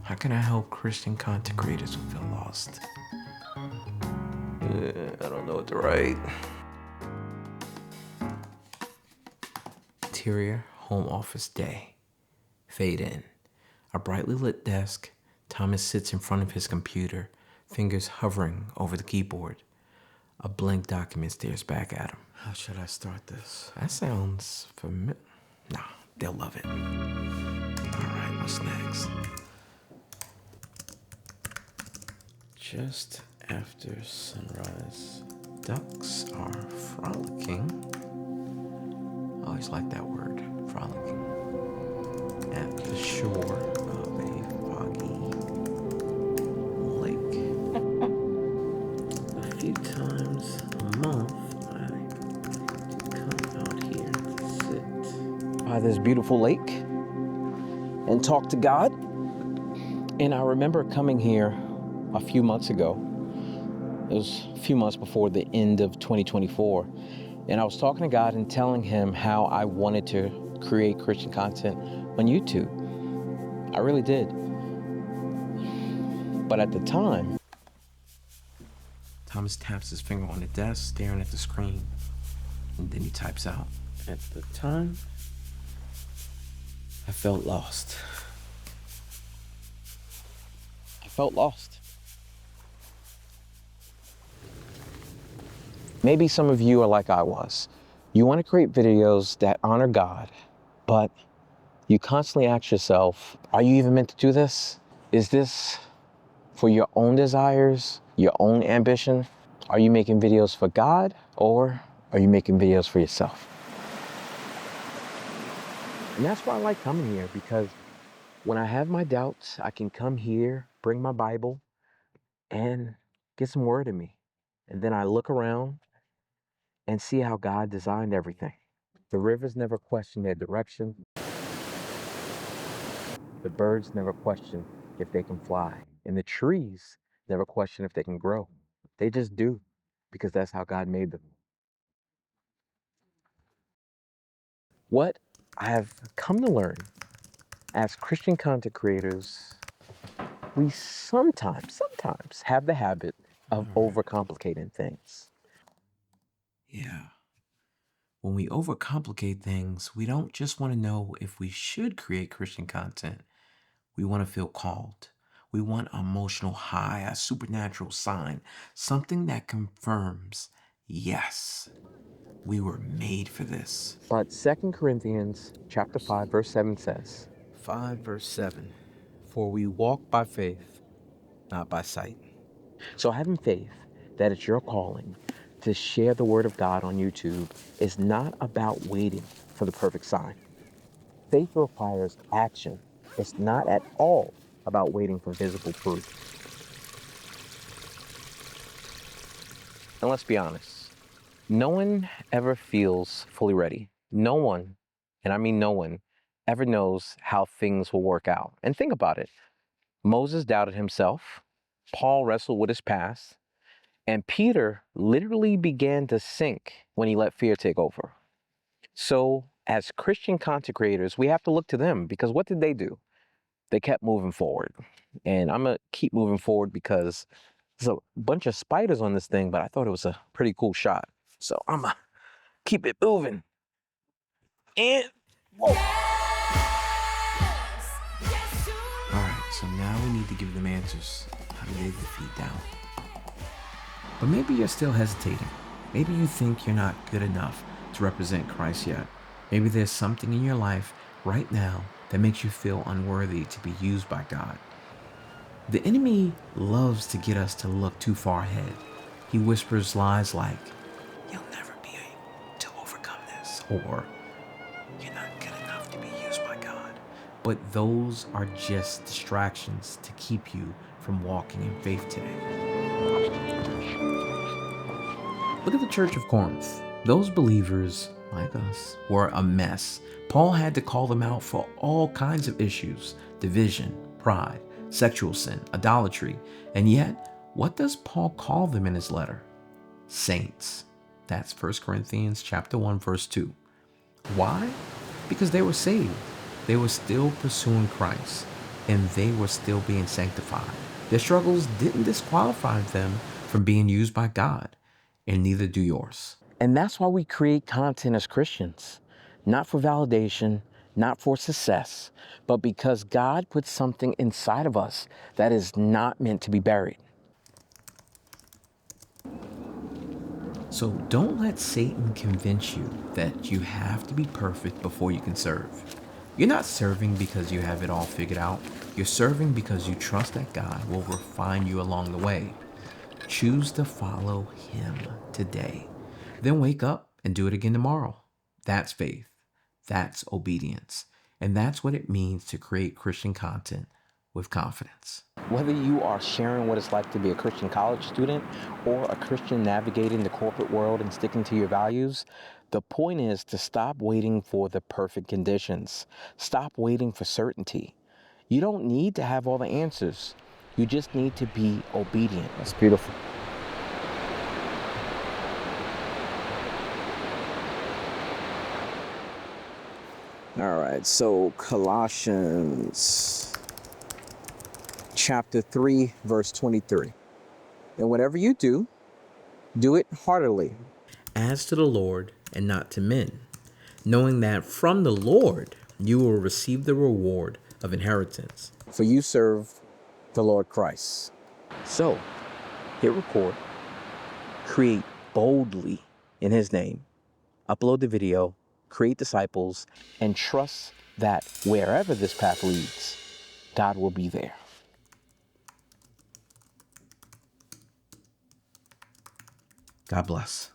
How can I help Christian content creators who feel lost? I don't know what to write. Interior home office day. Fade in. A brightly lit desk. Thomas sits in front of his computer, fingers hovering over the keyboard. A blank document stares back at him. How should I start this? That sounds familiar. Nah, they'll love it. All right, what's next? Just after sunrise, ducks are frolicking. I always like that word, frolicking. At the shore of a foggy lake. A few times a month, I come out here to sit by this beautiful lake and talk to God. And I remember coming here a few months ago. It was a few months before the end of 2024. And I was talking to God and telling him how I wanted to create Christian content on YouTube. I really did. But at the time, Thomas taps his finger on the desk, staring at the screen. And then he types out, at the time, I felt lost. I felt lost. Maybe some of you are like I was. You want to create videos that honor God, but you constantly ask yourself, are you even meant to do this? Is this for your own desires, your own ambition? Are you making videos for God, or are you making videos for yourself? And that's why I like coming here, because when I have my doubts, I can come here, bring my Bible, and get some word in me. And then I look around and see how God designed everything. The rivers never question their direction. The birds never question if they can fly. And the trees never question if they can grow. They just do, because that's how God made them. What I have come to learn as Christian content creators, we sometimes have the habit of overcomplicating things. Yeah. When we overcomplicate things, we don't just want to know if we should create Christian content. We want to feel called. We want an emotional high, a supernatural sign, something that confirms, yes, we were made for this. But 2 Corinthians chapter 5, verse 7 says, 5 verse 7, for we walk by faith, not by sight. So having faith that it's your calling to share the word of God on YouTube is not about waiting for the perfect sign. Faith requires action. It's not at all about waiting for visible proof. And let's be honest, no one ever feels fully ready. No one, and I mean no one, ever knows how things will work out. And think about it. Moses doubted himself. Paul wrestled with his past. And Peter literally began to sink when he let fear take over. So as Christian content creators, we have to look to them, because what did they do? They kept moving forward. And I'm going to keep moving forward because there's a bunch of spiders on this thing, but I thought it was a pretty cool shot. So I'm going to keep it moving. And whoa. All right, so now we need to give them answers. How do they defeat doubt? But maybe you're still hesitating. Maybe you think you're not good enough to represent Christ yet. Maybe there's something in your life right now that makes you feel unworthy to be used by God. The enemy loves to get us to look too far ahead. He whispers lies like, you'll never be able to overcome this, or you're not good enough to be used by God. But those are just distractions to keep you from walking in faith today. Look at the church of Corinth. Those believers, like us, were a mess. Paul had to call them out for all kinds of issues: division, pride, sexual sin, idolatry. And yet, what does Paul call them in his letter? Saints. That's 1 Corinthians chapter 1, verse 2. Why? Because they were saved. They were still pursuing Christ. and they were still being sanctified. Their struggles didn't disqualify them from being used by God, and neither do yours. And that's why we create content as Christians, not for validation, not for success, but because God put something inside of us that is not meant to be buried. So don't let Satan convince you that you have to be perfect before you can serve. You're not serving because you have it all figured out. You're serving because you trust that God will refine you along the way. Choose to follow him today. Then wake up and do it again tomorrow. That's faith. That's obedience. And that's what it means to create Christian content with confidence. Whether you are sharing what it's like to be a Christian college student or a Christian navigating the corporate world and sticking to your values, the point is to stop waiting for the perfect conditions. Stop waiting for certainty. You don't need to have all the answers. You just need to be obedient. That's beautiful. All right, so Colossians chapter 3, verse 23. And whatever you do, do it heartily. As to the Lord and not to men, knowing that from the Lord you will receive the reward of inheritance. For you serve the Lord Christ. So, hit record, create boldly in his name, upload the video, create disciples, and trust that wherever this path leads, God will be there. God bless.